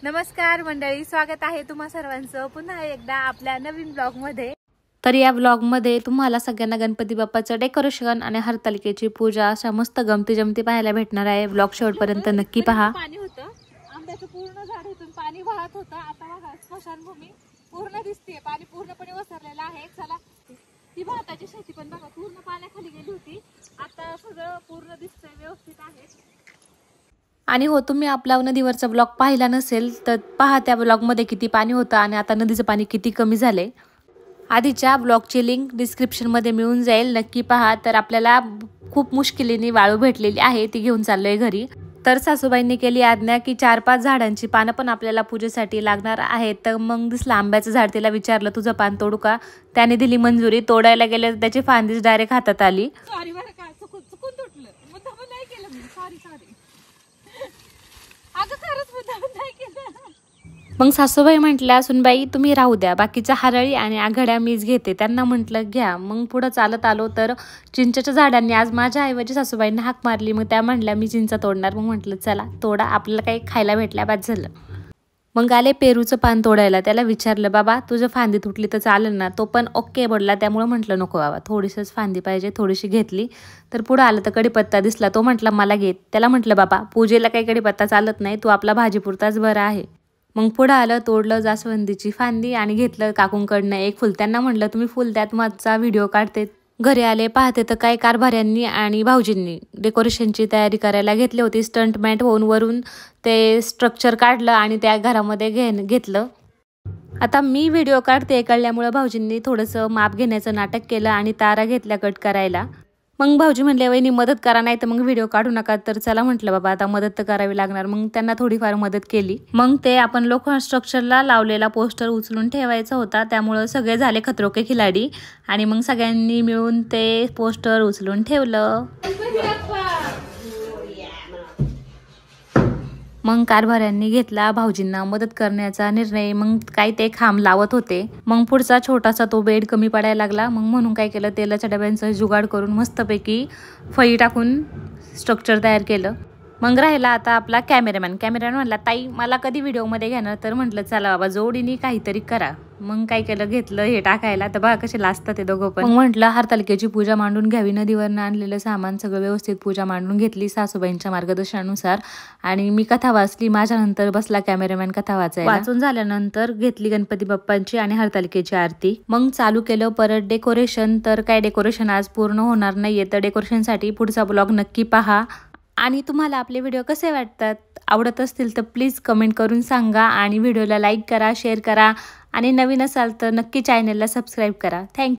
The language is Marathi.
नमस्कार मंडळी, स्वागत आहे तुम्हा सर्वांचं पुन्हा एकदा आपल्या नवीन ब्लॉग मध्ये। तर या ब्लॉग मध्ये तुम्हाला सगळ्यांना गणपती बाप्पाचं डेकोरेशन आणि हरतालिकेची पूजा अशा मस्त गमती जमती पाहायला भेटणार आहे। ब्लॉग शेवटपर्यंत नक्की पहा। पाणी होतं, आंब्याचं पूर्ण झाड होतं, पाणी वाहत होतं। आता बघा स्मशानभूमी पूर्ण दिसते, पाणी पूर्णपणे वसरलेलं आहे। चला, ती भाताची शेती पण बघा पूर्ण पाण्याखाली गेली होती, आता सगळं पूर्ण दिसतंय, व्यवस्थित आहे। आणि हो, तुम्ही आपला नदीवरचा ब्लॉग पाहिला नसेल तर पहा, त्या ब्लॉग मध्ये किती पाणी होतं आणि आता नदीचं पाणी किती कमी झाले। आधीच्या ब्लॉगची लिंक डिस्क्रिप्शन मध्ये मिळून जाईल, नक्की पहा। तर आपल्याला खूप मुश्किलीने वाळू भेटलेली आहे, ती घेऊन चाललोय घरी। तर सासूबाईंनी केली आज्ञा की 4-5 झाडांची पानं पण आपल्याला पूजेसाठी लागणार आहेत। तर मग दिसलं आंब्याचं झाड, तिला विचारलं तुझं पान तोडू का, त्याने दिली मंजुरी। तोडायला गेले तर त्याची फांदीच डायरेक्ट हातात आली। सॉरी बरं का, चुकून तुटलं, मुद्दाम नाही केलं मी, सॉरी। अगं खरंच मुद्दाम नाही केलं। मग सासूबाई म्हटल्या सुनबाई तुम्ही राहू द्या, बाकीच्या हरळी आणि आघाड्या मीच घेते। त्यांना म्हटलं घ्या। मग पुढे चालत आलो तर चिंचेच्या झाडांनी आज माझ्या ऐवजी सासूबाईंना हाक मारली। मग त्या म्हटल्या मी चिंच तोडणार। मग म्हटलं चला तोडा, आपल्याला काही खायला भेटल्या बाद झालं। मग आले पेरूचं पान तोडायला, त्याला विचारलं बाबा तुझं फांदी तुटली तर चालेल ना, तो पण ओके बोलला। त्यामुळे म्हटलं नको बाबा, थोडीशीच फांदी पाहिजे, थोडीशी घेतली। तर पुढे आलं तर कडीपत्ता दिसला, तो म्हटला मला घेत। त्याला म्हटलं बाबा पूजेला काही कडीपत्ता चालत नाही, तू आपला भाजीपुरताच बरा आहे। मग पुढे आलं, तोडलं जास्वंदीची फांदी आणि घेतलं काकूंकडनं एक फुल। त्यांना म्हटलं तुम्ही फुल त्यात माझा व्हिडिओ काढते। घरी आले पाहते तर काही कारभाऱ्यांनी आणि भाऊजींनी डेकोरेशनची तयारी करायला घेतली होती। स्टंटमॅन होऊन वरून ते स्ट्रक्चर काढलं आणि त्या घरामध्ये घेतलं। आता मी व्हिडिओ काढते कळल्यामुळे भाऊजींनी थोडंसं माप घेण्याचं नाटक केलं आणि तारा घेतल्या कट करायला। मग भाऊजी म्हणले वहिनी मदत करा, नाही तर मग व्हिडिओ काढू नका। तर चला म्हटलं बाबा आता मदत तर करावी लागणार। मग त्यांना थोडीफार मदत केली। मग ते आपण लोखंड स्ट्रक्चरला लावलेला पोस्टर उचलून ठेवायचा होता, त्यामुळे सगळे झाले खतरो के खिलाडी आणि मग सगळ्यांनी मिळून ते पोस्टर उचलून ठेवलं। मग कारभाऱ्यांनी घेतला भाऊजींना मदत करण्याचा निर्णय। मग काय ते खांब लावत होते। मग पुढचा छोटासा तो बेड कमी पडायला लागला। मग म्हणून काय केलं, तेलाच्या डब्यांचं जुगाड करून मस्तपैकी फळी टाकून स्ट्रक्चर तयार केलं। मग राहिला आता आपला कॅमेरामॅन म्हणला ताई मला कधी व्हिडिओमध्ये घेणार। तर म्हटलं चला बाबा जोडीने काहीतरी करा। मग काय केलं, घेतलं हे टाकायला, तर बघा कसे लाजतात ते दोघं पण। मग म्हटलं हरतालिकेची पूजा मांडून घ्यावी, नदीवरनं आणलेलं सामान सगळं व्यवस्थित पूजा मांडून घेतली सासूबाईंच्या मार्गदर्शनानुसार। आणि मी कथा वाचली, माझ्या नंतर बसला कॅमेरामॅन कथा वाचायला। वाचून झाल्यानंतर घेतली गणपती बाप्पांची आणि हरतालिकेची आरती। मग चालू केलं परत डेकोरेशन। तर काय डेकोरेशन आज पूर्ण होणार नाहीये, तर डेकोरेशनसाठी पुढचा ब्लॉग नक्की पहा। आणि तुम्हाला आपले व्हिडिओ कसे वाटतात, आवडत असतील तर प्लीज कमेंट करून सांगा आणि व्हिडिओला लाईक करा, शेअर करा आणि नवीन असाल तर नक्की चॅनलला सबस्क्राईब करा। थँक्यू।